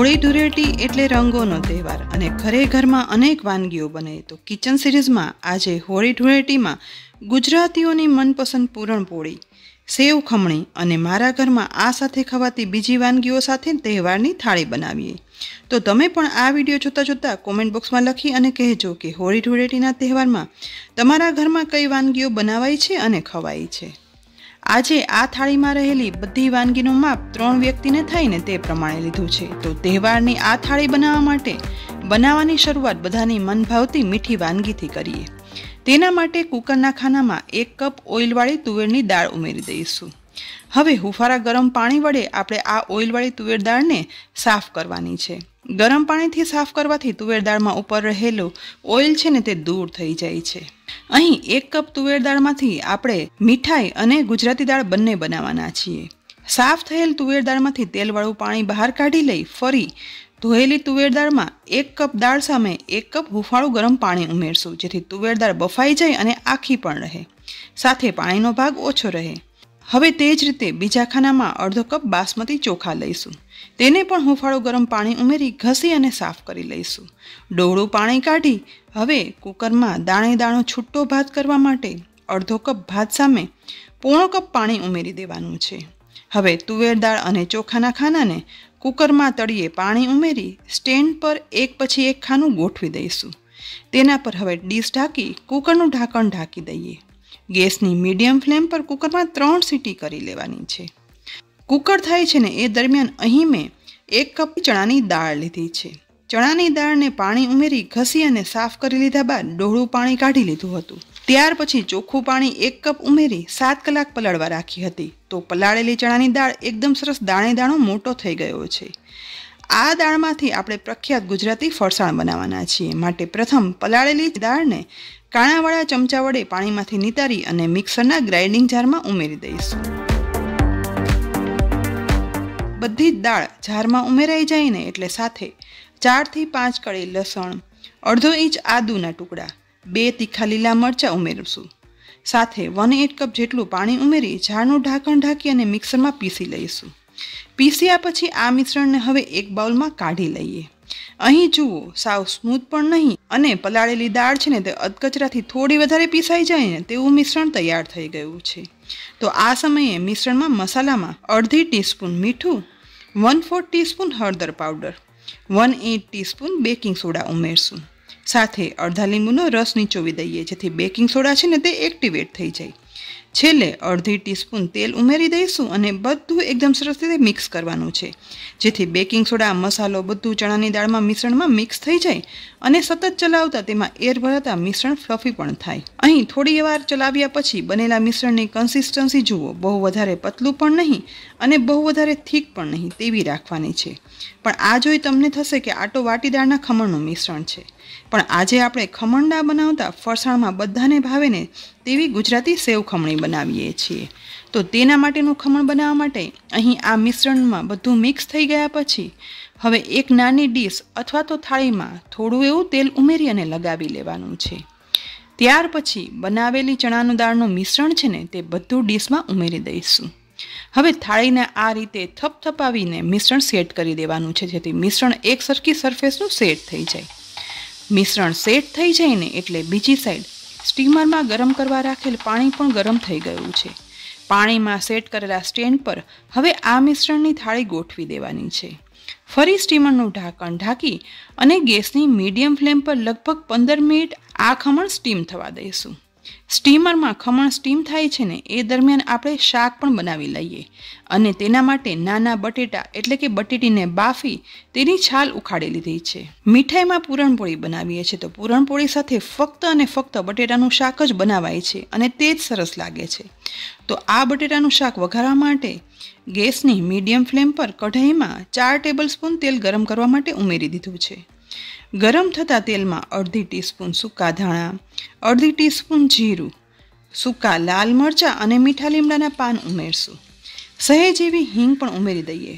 હોળી ધૂળેટી એટલે રંગોનો તહેવાર અને ઘરે ઘરમાં અનેક વાનગીઓ બને તો કિચન સિરીઝમાં આજે હોળી ધૂળેટીમાં ગુજરાતીઓની મનપસંદ પૂરણપોળી, સેવ ખમણી અને મારા ઘરમાં આ સાથે ખવાતી બીજી વાનગીઓ સાથે તહેવારની થાળી બનાવીએ। તો તમે પણ આ વિડીયો જોતા જોતા કોમેન્ટ બોક્સમાં લખી અને કહેજો કે હોળી ધૂળેટીના તહેવારમાં તમારા ઘરમાં કઈ વાનગીઓ બનાવાય છે અને ખવાય છે। આજે आ थाड़ी में रहेली बधी वानगीनुं माप 3 व्यक्तिने थाय ने ते प्रमाणे लीधुं छे। तो तहेवारनी आ थाड़ी बनाववा माटे बनाववानी शरूआत बधानी मनभावती मीठी वानगीथी करीए। तेना माटे कूकरना खानामां 1 कप ऑइलवाળી तुवेरनी दाळ उमेरी दईशुं। हवे हुफारा गरम पाणी वडे आपणे आ ऑइलवाળી तुवेर दाळने साफ करवानी छे। गरम पाणीथी साफ करवाथी तुवेर दाळमां उपर रहेલું ऑइल छे ने ते दूर थई जाय छे। અહીં 1 કપ તુવેર દાળમાંથી આપણે મીઠાઈ અને ગુજરાતી દાળ બંને બનાવવાના છીએ। સાફ થયેલ તુવેર દાળમાંથી તેલવાળું પાણી બહાર કાઢી લઈ ફરી ધોયેલી તુવેર દાળમાં 1 કપ દાળ સામે 1 કપ હુંફાળું ગરમ પાણી ઉમેરશું, જેથી તુવેર દાળ બફાઈ જાય અને આખી પણ રહે, સાથે પાણીનો ભાગ ઓછો રહે। હવે તે જ રીતે બીજા ખાનામાં અડધો કપ બાસમતી ચોખા લઈશું, તેને પણ હુંફાળું ગરમ પાણી ઉમેરી ઘસી અને સાફ કરી લઈશું। ડોળું પાણી કાઢી હવે કુકરમાં દાણે દાણો છૂટો ભાત કરવા માટે અડધો કપ ભાત સામે પોણો કપ પાણી ઉમેરી દેવાનું છે। હવે તુવેર દાળ અને ચોખાના ખાનાને કુકરમાં તળિયે પાણી ઉમેરી સ્ટેન્ડ પર એક પછી એક ખાનું ગોઠવી દઈશું। તેના પર હવે ડીશ ઢાંકી કુકરનું ઢાંકણ ઢાંકી દઈએ। ગેસની મીડિયમ ફ્લેમ પર કુકરમાં 3 સીટી કરી લેવાની છે। કુકર થાય છે ને એ દરમિયાન અહીં મેં 1 કપ ચણાની દાળ લીધી છે। ચણાની દાળને પાણી ઉમેરી ઘસી અને સાફ કરી લીધા બાદ ડોળું પાણી કાઢી લીધું હતું। ત્યાર પછી ચોખ્ખું પાણી 1 કપ ઉમેરી 7 કલાક પલાળવા રાખી હતી। તો પલાળેલી ચણાની દાળ એકદમ સરસ દાણે દાણો મોટો થઈ ગયો છે। આ દાળમાંથી આપણે પ્રખ્યાત ગુજરાતી ફરસાણ બનાવવાના છીએ, માટે પ્રથમ પલાળેલી દાળને કાણાવાળા ચમચા વડે પાણીમાંથી નિતારી અને મિક્સરના ગ્રાઇન્ડિંગ જારમાં ઉમેરી દઈશું। બધી જ દાળ જારમાં ઉમેરાઈ જાય ને એટલે સાથે 4 થી 5 કળી લસણ, અડધો ઇંચ આદુના ટુકડા, 2 તીખા લીલા મરચાં ઉમેરશું, સાથે 1/8 કપ જેટલું પાણી ઉમેરી જારનું ઢાંકણ ઢાંકી અને મિક્સરમાં પીસી લઈશું। પીસ્યા પછી આ મિશ્રણને હવે એક બાઉલમાં કાઢી લઈએ। અહીં જુઓ, સાવ સ્મૂથ પણ નહીં અને પલાળેલી દાળ છે ને તે અધકચરાથી થોડી વધારે પીસાઈ જાય ને તેવું મિશ્રણ તૈયાર થઈ ગયું છે। તો આ સમયે મિશ્રણમાં મસાલામાં અડધી ટીસ્પૂન મીઠું, 1/4 ટીસ્પૂન હળદર પાવડર, 1/8 ટીસ્પૂન બેકિંગ સોડા ઉમેરશું, સાથે અડધા લીંબુનો રસ નીચોવી દઈએ, જેથી બેકિંગ સોડા છે ને તે એક્ટિવેટ થઈ જાય। છેલ્લે અડધી ટીસ્પૂન તેલ ઉમેરી દઈશું અને બધું એકદમ સરસ રીતે મિક્સ કરવાનું છે, જેથી બેકિંગ સોડા, મસાલો બધું ચણાની દાળમાં મિશ્રણમાં મિક્સ થઈ જાય અને સતત ચલાવતા તેમાં એર ભરાતા મિશ્રણ ફ્લફી પણ થાય। અહીં થોડી વાર ચલાવ્યા પછી બનેલા મિશ્રણની કન્સિસ્ટન્સી જુઓ, બહુ વધારે પતલું પણ નહીં અને બહુ વધારે થીક પણ નહીં તેવી રાખવાની છે। પણ આ જોઈ તમને થશે કે આ તો વાટીદાળના ખમણનું મિશ્રણ છે, પણ આજે આપણે ખમણ ના બનાવતા ફરસાણમાં બધાને ભાવે ને તેવી ગુજરાતી સેવ ખમણી બનાવીએ છીએ। તો તેના માટેનું ખમણ બનાવવા માટે અહીં આ મિશ્રણમાં બધું મિક્સ થઈ ગયા પછી હવે એક નાની ડીશ અથવા તો થાળીમાં થોડું એવું તેલ ઉમેરી અને લગાવી લેવાનું છે। ત્યાર પછી બનાવેલી ચણાનું દાળનું મિશ્રણ છે ને તે બધું ડીશમાં ઉમેરી દઈશું। હવે થાળીને આ રીતે થપથપાવીને મિશ્રણ સેટ કરી દેવાનું છે, જેથી મિશ્રણ એક સરખી સરફેસનું સેટ થઈ જાય। મિશ્રણ સેટ થઈ જાય ને એટલે બીજી સાઈડ સ્ટીમરમાં ગરમ કરવા રાખેલ પાણી પણ ગરમ થઈ ગયું છે। પાણીમાં સેટ કરેલા સ્ટેન્ડ પર હવે આ મિશ્રણની થાળી ગોઠવી દેવાની છે। ફરી સ્ટીમરનું ઢાંકણ ઢાંકી અને ગેસની મીડિયમ ફ્લેમ પર લગભગ 15 મિનિટ આ ખમણ સ્ટીમ થવા દઈશું। સ્ટીમરમાં ખમણ સ્ટીમ થાય છે ને એ દરમિયાન આપણે શાક પણ બનાવી લઈએ અને તેના માટે નાના બટેટા એટલે કે બટેટીને બાફી તેની છાલ ઉખાડી લીધી છે। મીઠાઈમાં પૂરણપોળી બનાવીએ છીએ, તો પૂરણપોળી સાથે ફક્ત અને ફક્ત બટેટાનું શાક જ બનાવાય છે અને તે જ સરસ લાગે છે। તો આ બટેટાનું શાક વઘારવા માટે ગેસની મીડિયમ ફ્લેમ પર કઢાઈમાં 4 ટેબલસ્પૂન તેલ ગરમ કરવા માટે ઉમેરી દીધું છે। ગરમ થતા તેલમાં અડધી ટીસ્પૂન સૂકા ધાણા, અડધી ટીસ્પૂન જીરું, સૂકા લાલ મરચાં અને મીઠા લીમડાના પાન ઉમેરશું, સહેજ એવી હિંગ પણ ઉમેરી દઈએ।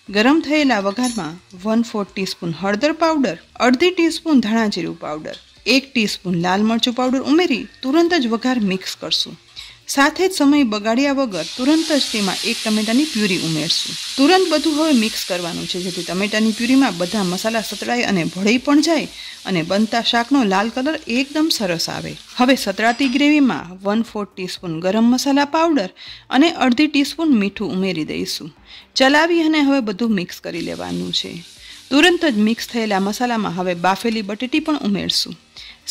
ગરમ થયેલા વઘારમાં 1/4 ટીસ્પૂન હળદર પાવડર, અડધી ટીસ્પૂન ધાણા જીરું પાવડર, 1 ટીસ્પૂન લાલ મરચું પાવડર ઉમેરી તુરંત જ વઘાર મિક્સ કરશું। સાથે જ સમય બગાડ્યા વગર તુરંત જ તેમાં 1 ટમેટાની પ્યુરી ઉમેરશું. તુરંત બધું હવે મિક્સ કરવાનું છે, જેથી ટમેટાની પ્યુરીમાં બધા મસાલા સતળાય અને ભળી પણ જાય અને બનતા શાકનો લાલ કલર એકદમ સરસ આવે. હવે સતળાતી ગ્રેવીમાં 1/4 ટીસ્પૂન ગરમ મસાલા પાવડર અને અડધી ટીસ્પૂન મીઠું ઉમેરી દઈશું. ચલાવી અને હવે બધું મિક્સ કરી લેવાનું છે. તુરંત જ મિક્સ થયેલા મસાલામાં હવે બાફેલી બટેટી પણ ઉમેરશું.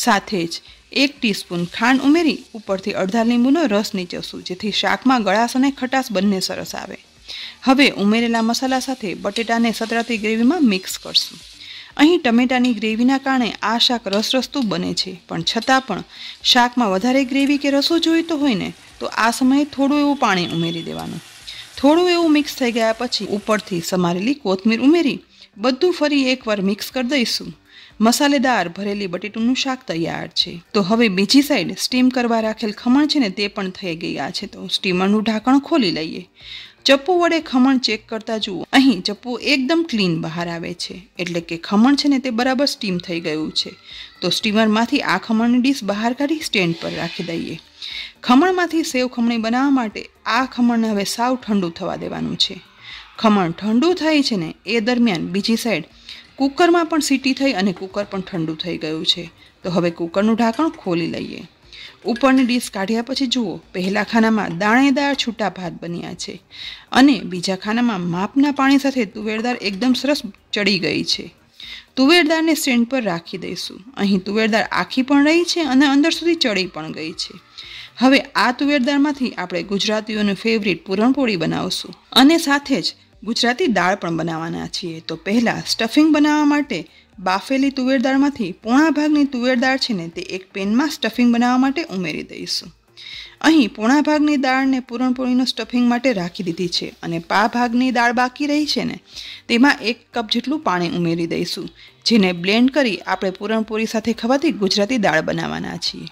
સાથે જ 1 ટીસ્પૂન ખાંડ ઉમેરી ઉપરથી અડધા લીંબુનો રસ નીચવશું, જેથી શાકમાં ગળાશ અને ખટાશ બંને સરસ આવે. હવે ઉમેરેલા મસાલા સાથે બટેટાને સતળાતી ગ્રેવીમાં મિક્સ કરશું. અહીં ટમેટાની ગ્રેવીના કારણે આ શાક રસરસતું બને છે, પણ છતાં પણ શાકમાં વધારે ગ્રેવી કે રસો જોઈતો હોય ને તો આ સમયે થોડું એવું પાણી ઉમેરી દેવાનું. થોડું એવું મિક્સ થઈ ગયા પછી ઉપરથી સમારેલી કોથમીર ઉમેરી બધું ફરી એકવાર મિક્સ કરી દઈશું. મસાલેદાર ભરેલી બટેટુનું શાક તૈયાર છે. તો હવે બીજી સાઈડ સ્ટીમ કરવા રાખેલ ખમણ છે ને તે પણ થઈ ગયા છે. તો સ્ટીમરનું ઢાંકણ ખોલી લઈએ. ચપ્પુ વડે ખમણ ચેક કરતા જુઓ. અહીં ચપ્પુ એકદમ ક્લીન બહાર આવે છે, એટલે કે ખમણ છે ને તે બરાબર સ્ટીમ થઈ ગયું છે. તો સ્ટીમરમાંથી આ ખમણની ડીશ બહાર કાઢી સ્ટેન્ડ પર રાખી દઈએ. ખમણમાંથી સેવ ખમણી બનાવવા માટે આ ખમણને હવે સાવ ઠંડુ થવા દેવાનું છે. ખમણ ઠંડુ થાય છે ને એ દરમિયાન બીજી સાઈડ કુકરમાં પણ સીટી થઈ અને કુકર પણ ઠંડુ થઈ ગયું છે. તો હવે કુકરનું ઢાંકણ ખોલી લઈએ. ઉપરની ડીશ કાઢ્યા પછી જુઓ, પહેલા ખાનામાં દાણેદાર છૂટા ભાત બન્યા છે અને બીજા ખાનામાં માપના પાણી સાથે તુવેર દાળ એકદમ સરસ ચડી ગઈ છે. તુવેર દાળને સ્ટેન્ડ પર રાખી દઈશું. અહીં તુવેર દાળ આખી પણ રહી છે અને અંદર સુધી ચડી પણ ગઈ છે. હવે આ તુવેર દાળમાંથી આપણે ગુજરાતીઓનું ફેવરિટ પૂરણપોળી બનાવશું અને સાથે જ ગુજરાતી દાળ પણ બનાવવાના છીએ. તો પહેલાં સ્ટફિંગ બનાવવા માટે બાફેલી તુવેર દાળમાંથી પોણા ભાગની તુવેર દાળ છે ને તે એક પેનમાં સ્ટફિંગ બનાવવા માટે ઉમેરી દઈશું. અહીં પોણા ભાગની દાળને પૂરણપોળીનો સ્ટફિંગ માટે રાખી દીધી છે અને પા ભાગની દાળ બાકી રહી છે ને તેમાં 1 કપ જેટલું પાણી ઉમેરી દઈશું, જેને બ્લેન્ડ કરી આપણે પૂરણપોળી સાથે ખવાતી ગુજરાતી દાળ બનાવવાના છીએ.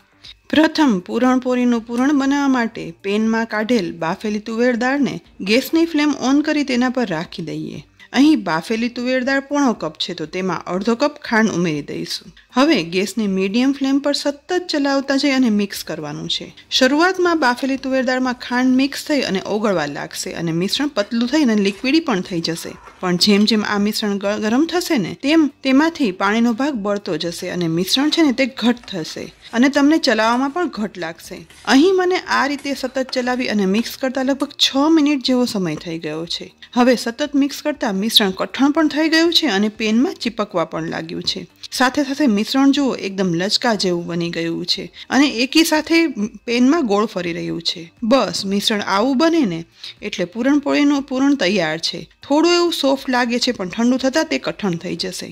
પ્રથમ પૂરણપોળીનું પૂરણ બનાવવા માટે પેનમાં કાઢેલ બાફેલી તુવેર દાળને ગેસની ફ્લેમ ઓન કરી તેના પર રાખી દઈએ. અહીં બાફેલી તુવેર દાળ પોણો કપ છે, તો તેમાં અડધો કપ ખાંડ ઉમેરી દઈશું. હવે ગેસની મીડિયમ ફ્લેમ પર સતત ચલાવતા જઈ અને મિક્સ કરવાનું છે. શરૂઆતમાં બાફેલી તુવેર દાળમાં ખાંડ મિક્સ થઈ અને ઓગળવા લાગશે અને મિશ્રણ પતલું થઈ અને લિક્વિડી પણ થઈ જશે. પણ જેમ જેમ આ મિશ્રણ ગરમ થશે ને તેમ તેમાંથી પાણીનો ભાગ બળતો જશે અને મિશ્રણ છે ને તે ઘટ થશે અને તમને ચલાવવામાં પણ ઘટ લાગશે. અહીં મને આ રીતે સતત ચલાવી અને મિક્સ કરતા લગભગ 6 મિનિટ જેવો સમય થઈ ગયો છે. હવે સતત મિક્સ કરતા મિશ્રણ કઠણ પણ થઈ ગયું છે અને પેનમાં ચીપકવા પણ લાગ્યું છે. સાથે સાથે મિશ્રણ જુઓ એકદમ લચકા જેવું બની ગયું છે અને એકી સાથે પેનમાં ગોળ ફરી રહ્યું છે. બસ મિશ્રણ આવું બને ને એટલે પૂરણપોળીનું પૂરણ તૈયાર છે. થોડું એવું સોફ્ટ લાગે છે, પણ ઠંડુ થતાં તે કઠણ થઈ જશે.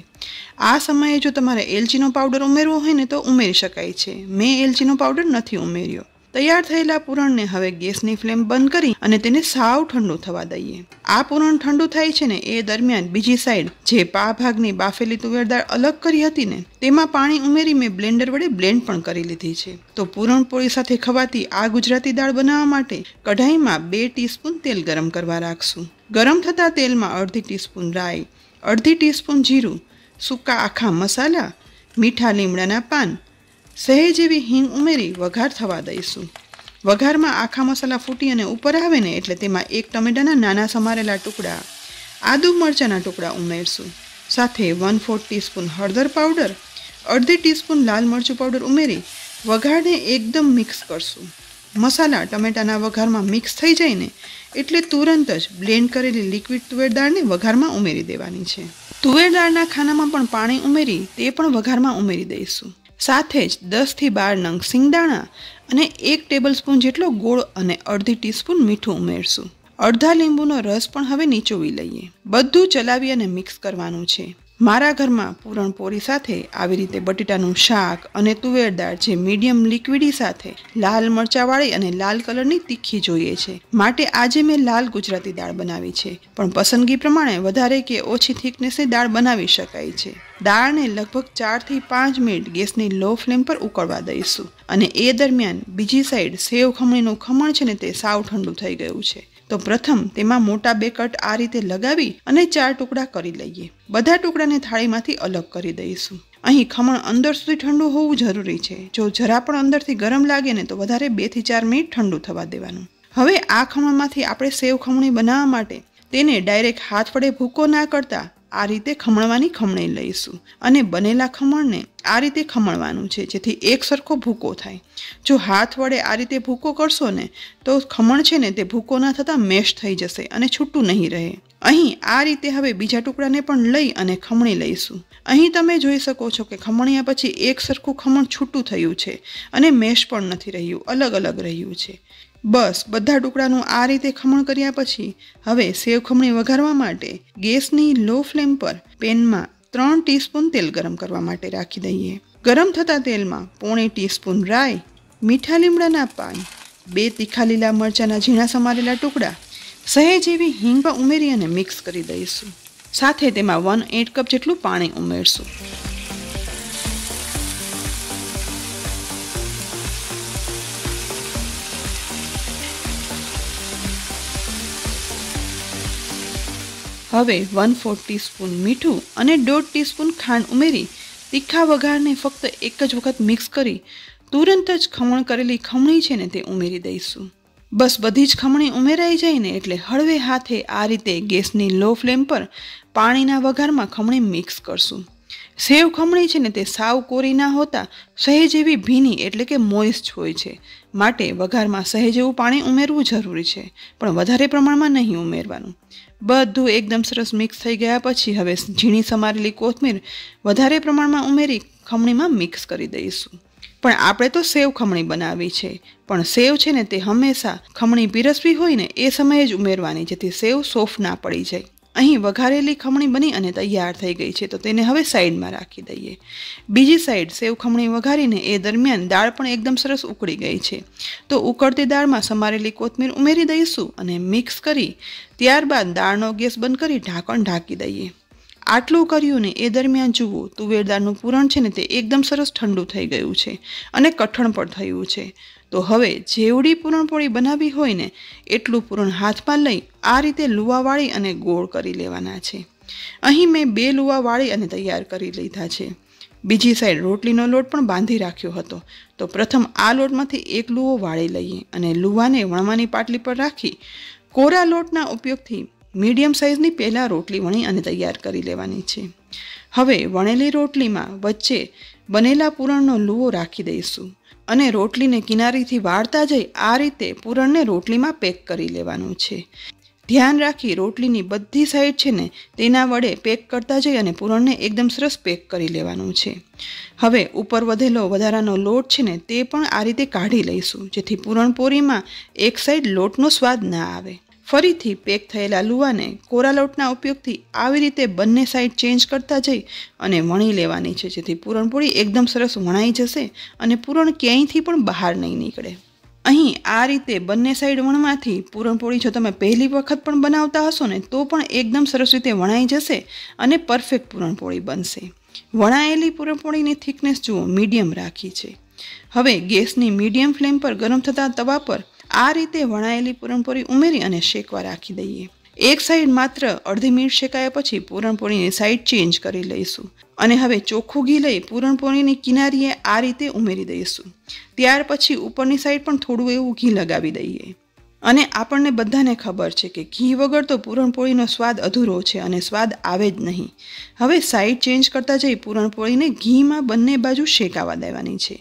આ સમયે જો તમારે એલચીનો પાવડર ઉમેરવો હોય ને તો ઉમેરી શકાય છે. મેં એલચીનો પાવડર નથી ઉમેર્યો. તૈયાર થયેલા પૂરણને હવે ગેસની ફ્લેમ બંધ કરી અને તેને સાવ ઠંડુ થવા દઈએ. આ પૂરણ ઠંડુ થાય છે ને એ દરમિયાન બીજી સાઈડ જે પા ભાગની બાફેલી તુવેર દાળ અલગ કરી હતી ને તેમાં પાણી ઉમેરી મેં બ્લેન્ડર વડે બ્લેન્ડ પણ કરી લીધી છે. તો પૂરણપોળી સાથે ખવાતી આ ગુજરાતી દાળ બનાવવા માટે કઢાઈમાં 2 ટીસ્પૂન તેલ ગરમ કરવા રાખશું. ગરમ થતાં તેલમાં અડધી ટીસ્પૂન રાઈ, અડધી ટીસ્પૂન જીરું, સૂકા આખા મસાલા, મીઠા લીમડાના પાન, સહેજ એવી હિંગ ઉમેરી વઘાર થવા દઈશું. વઘારમાં આખા મસાલા ફૂટી અને ઉપર આવે ને એટલે તેમાં 1 ટમેટાના નાના સમારેલા ટુકડા, આદુ મરચાંના ટુકડા ઉમેરશું. સાથે 1/4 ટીસ્પૂન હળદર પાવડર, અડધી ટીસ્પૂન લાલ મરચું પાવડર ઉમેરી વઘારને એકદમ મિક્સ કરશું. મસાલા ટમેટાના વઘારમાં મિક્સ થઈ જાય ને એટલે તુરંત જ બ્લેન્ડ કરેલી લિક્વિડ તુવેર દાળને વઘારમાં ઉમેરી દેવાની છે. તુવેર દાળના ખાનામાં પણ પાણી ઉમેરી તે પણ વઘારમાં ઉમેરી દઈશું. સાથે જ 10 થી 12 નંગ સિંગદાણા અને 1 ટેબલસ્પૂન જેટલો ગોળ અને અડધી ટીસ્પૂન મીઠું ઉમેરશું. અડધા લીંબુનો રસ પણ હવે નીચોવી લઈએ. બધું ચલાવી અને મિક્સ કરવાનું છે. મારા ઘરમાં પૂરણપોળી સાથે આવી રીતે બટેટાનું શાક અને તુવેર દાળ જે મીડિયમ લિક્વિડી સાથે લાલ મરચાંવાળી અને લાલ કલરની તીખી જોઈએ છે, માટે આજે મેં લાલ ગુજરાતી દાળ બનાવી છે. પણ પસંદગી પ્રમાણે વધારે કે ઓછી થિકનેસની દાળ બનાવી શકાય છે. દાળને લગભગ 4 થી 5 મિનિટ ગેસની લો ફ્લેમ પર ઉકળવા દઈશું અને એ દરમિયાન બીજી સાઈડ સેવ ખમણીનું ખમણ છે ને તે સાવ ઠંડુ થઈ ગયું છે. તો પ્રથમ તેમાં મોટા 2 કટ આ રીતે લગાવી અને 4 ટુકડા કરી લઈએ. બધા ટુકડાને થાળીમાંથી અલગ કરી દઈશું. અહીં ખમણ અંદર સુધી ઠંડુ હોવું જરૂરી છે. જો જરા પણ અંદરથી ગરમ લાગે ને તો વધારે 2 થી 4 મિનિટ ઠંડુ થવા દેવાનું. હવે આ ખમણમાંથી આપણે સેવ ખમણી બનાવવા માટે તેને ડાયરેક્ટ હાથ વડે ભૂકો ના કરતા આ રીતે ખમણવાની ખમણી લઈશું અને બનેલા ખમણને આ રીતે ખમણવાનું છે, જેથી એક સરખો ભૂકો થાય. જો હાથ વડે આ રીતે ભૂકો કરશો ને તો ખમણ છે ને તે ભૂકો ના થતાં મેશ થઈ જશે અને છૂટું નહીં રહે. અહીં આ રીતે હવે બીજા ટુકડાને પણ લઈ અને ખમણી લઈશું. અહીં તમે જોઈ શકો છો કે ખમણ્યા પછી એક સરખું ખમણ છૂટું થયું છે અને મેશ પણ નથી રહ્યું, અલગ અલગ રહ્યું છે. બસ બધા ટુકડાનું આ રીતે ખમણ કર્યા પછી હવે સેવ ખમણી વઘારવા માટે ગેસની લો ફ્લેમ પર પેનમાં 3 ટીસ્પૂન તેલ ગરમ કરવા માટે રાખી દઈએ. ગરમ થતા તેલમાં 1/4 ટીસ્પૂન રાઈ, મીઠા લીમડાના પાન, 2 તીખા લીલા મરચાંના ઝીણા સમારેલા ટુકડા, સહેજ એવી હિંગ ઉમેરી અને મિક્સ કરી દઈશું. સાથે તેમાં 1/8 કપ જેટલું પાણી ઉમેરશું. હવે 1/4 ટીસ્પૂન મીઠું અને 1/2 ટીસ્પૂન ખાંડ ઉમેરી તીખા વઘારને ફક્ત એક જ વખત મિક્સ કરી તુરંત જ ખમણ કરેલી ખમણી છે ને તે ઉમેરી દઈશું. બસ બધી જ ખમણી ઉમેરાઈ જાય ને એટલે હળવે હાથે આ રીતે ગેસની લો ફ્લેમ પર પાણીના વઘારમાં ખમણી મિક્સ કરશું. સેવ ખમણી છે ને તે સાવ કોરી ના હોતા સહેજ એવી ભીની એટલે કે મોઇસ્ટ હોય છે, માટે વઘારમાં સહેજ એવું પાણી ઉમેરવું જરૂરી છે, પણ વધારે પ્રમાણમાં નહીં ઉમેરવાનું. બધું એકદમ સરસ મિક્સ થઈ ગયા પછી હવે ઝીણી સમારેલી કોથમીર વધારે પ્રમાણમાં ઉમેરી ખમણીમાં મિક્સ કરી દઈશું. પણ આપણે તો સેવ ખમણી બનાવવી છે, પણ સેવ છે ને તે હંમેશા ખમણી પીરસવી હોય ને એ સમયે જ ઉમેરવાની, જેથી સેવ સોફ્ટ ના પડી જાય. અહીં વઘારેલી ખમણી બની અને તૈયાર થઈ ગઈ છે, તો તેને હવે સાઈડમાં રાખી દઈએ. બીજી સાઈડ સેવ ખમણી વઘારીને એ દરમિયાન દાળ પણ એકદમ સરસ ઉકળી ગઈ છે, તો ઉકળતી દાળમાં સમારેલી કોથમીર ઉમેરી દઈશું અને મિક્સ કરી ત્યારબાદ દાળનો ગેસ બંધ કરી ઢાંકણ ઢાંકી દઈએ. આટલું કર્યું ને એ દરમિયાન જુઓ તુવેર દાળનું પૂરણ છે ને તે એકદમ સરસ ઠંડુ થઈ ગયું છે અને કઠણ પણ થયું છે. તો હવે જેવડી પૂરણપોળી બનાવી હોય ને એટલું પૂરણ હાથમાં લઈ આ રીતે લુવા વાળી અને ગોળ કરી લેવાના છે. અહીં મેં 2 લુવા વાળી અને તૈયાર કરી લીધા છે. બીજી સાઈડ રોટલીનો લોટ પણ બાંધી રાખ્યો હતો, તો પ્રથમ આ લોટમાંથી એક લુવો વાળી લઈએ અને લુવાને વણવાની પાટલી પર રાખી કોરા લોટના ઉપયોગથી મીડિયમ સાઇઝની પહેલાં રોટલી વણી અને તૈયાર કરી લેવાની છે. હવે વણેલી રોટલીમાં વચ્ચે બનેલા પૂરણનો લુવો રાખી દઈશું અને રોટલીને કિનારીથી વાળતા જઈ આ રીતે પૂરણને રોટલીમાં પેક કરી લેવાનું છે. ધ્યાન રાખી રોટલીની બધી સાઈડ છે ને તેના વડે પેક કરતા જઈ અને પૂરણને એકદમ સરસ પેક કરી લેવાનું છે. હવે ઉપર વધેલો વધારાનો લોટ છે ને તે પણ આ રીતે કાઢી લઈશું, જેથી પૂરણપોળીમાં એક સાઈડ લોટનો સ્વાદ ના આવે. ફરીથી પેક થયેલા લુવાને કોરા લોટના ઉપયોગથી આવી રીતે બંને સાઈડ ચેન્જ કરતા જઈ અને વણી લેવાની છે, જેથી પૂરણપોળી એકદમ સરસ વણાઈ જશે અને પૂરણ ક્યાંયથી પણ બહાર નહીં નીકળે. અહીં આ રીતે બંને સાઈડ વણવાથી પૂરણપોળી જો તમે પહેલી વખત પણ બનાવતા હશો ને તો પણ એકદમ સરસ રીતે વણાઈ જશે અને પરફેક્ટ પૂરણપોળી બનશે. વણાયેલી પૂરણપોળીની થિકનેસ જુઓ મીડિયમ રાખી છે. હવે ગેસની મીડિયમ ફ્લેમ પર ગરમ થતા તવા પર આ રીતે વણાયેલી પૂરણપોળી ઉમેરી અને શેકવા રાખી દઈએ. એક સાઈડ માત્ર અડધી મિનિટ શેકાયા પછી પૂરણપોળીની સાઈડ ચેન્જ કરી લઈશું અને હવે ચોખ્ખું ઘી લઈ પૂરણપોળીની કિનારીએ આ રીતે ઉમેરી દઈશું. ત્યાર પછી ઉપરની સાઈડ પણ થોડું એવું ઘી લગાવી દઈએ. અને આપણને બધાને ખબર છે કે ઘી વગર તો પૂરણપોળીનો સ્વાદ અધૂરો છે અને સ્વાદ આવે જ નહીં. હવે સાઈડ ચેન્જ કરતા જઈ પૂરણપોળીને ઘીમાં બંને બાજુ શેકાવા દેવાની છે.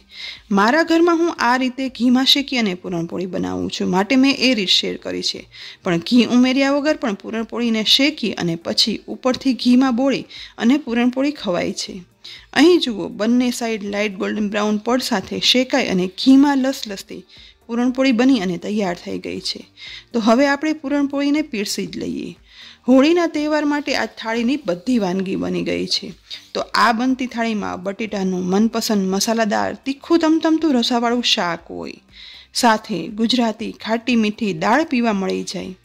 મારા ઘરમાં હું આ રીતે ઘીમાં શેકી અને પૂરણપોળી બનાવું છું, માટે મેં એ રીત શેર કરી છે. પણ ઘી ઉમેર્યા વગર પણ પૂરણપોળીને શેકી અને પછી ઉપરથી ઘીમાં બોળી અને પૂરણપોળી ખવાય છે. અહીં જુઓ બંને સાઈડ લાઇટ ગોલ્ડન બ્રાઉન પડ સાથે શેકાઈ અને ઘીમાં લસલસતી પૂરણપોળી બની અને તૈયાર થઈ ગઈ છે. તો હવે આપણે પૂરણપોળીને પીરસી જ લઈએ. હોળીના તહેવાર માટે આ થાળીની બધી વાનગી બની ગઈ છે. તો આ બનતી થાળીમાં બટેટાનું મનપસંદ મસાલાદાર તીખું તમતમતું રસાવાળું શાક હોય, સાથે ગુજરાતી ખાટી મીઠી દાળ પીવા મળી જાય.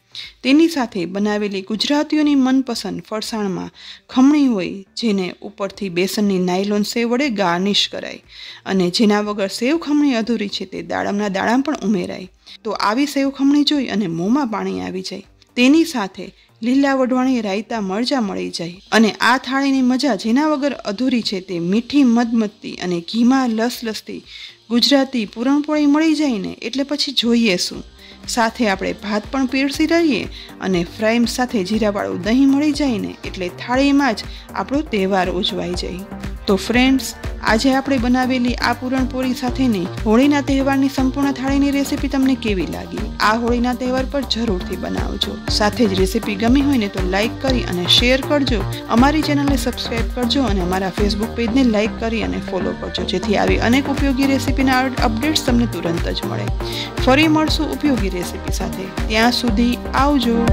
તેની સાથે બનાવેલી ગુજરાતીઓની મનપસંદ ફરસાણમાં ખમણી હોય, જેને ઉપરથી બેસનની નાયલોન સેવ વડે ગાર્નિશ કરાય અને જેના વગર સેવ ખમણી અધૂરી છે તે દાડમના દાણા પણ ઉમેરાય. તો આવી સેવ ખમણી જોઈ અને મોંમાં પાણી આવી જાય. તેની સાથે લીલા વઢવાણી રાયતા મરચાં મળી જાય અને આ થાળીની મજા જેના વગર અધૂરી છે તે મીઠી મધમતી અને ઘીમાં લસલસતી ગુજરાતી પૂરણપોળી મળી જાય ને એટલે પછી જોઈએ શું. સાથે આપણે ભાત પણ પીરસી રહીએ અને ફ્રાઈમ સાથે જીરાવાળું દહીં મળી જાય ને એટલે થાળીમાં જ આપણો તહેવાર ઉજવાઈ જાય. તો ફ્રેન્ડ્સ, આજે આપણે બનાવેલી આ પૂરણપોળી સાથેની હોળીના તહેવારની સંપૂર્ણ થાળીની રેસીપી તમને કેવી લાગી? આ હોળીના તહેવાર પર જરૂરથી બનાવજો. સાથે જ રેસીપી ગમી હોય ને તો લાઈક કરી અને શેર કરજો. અમારી ચેનલને સબસ્ક્રાઈબ કરજો અને અમારા ફેસબુક પેજને લાઈક કરી અને ફોલો કરજો, જેથી આવી અનેક ઉપયોગી રેસીપીના અપડેટ્સ તમને તુરંત જ મળે. ફરી મળશું ઉપયોગી રેસીપી સાથે. ત્યાં સુધી આવજો.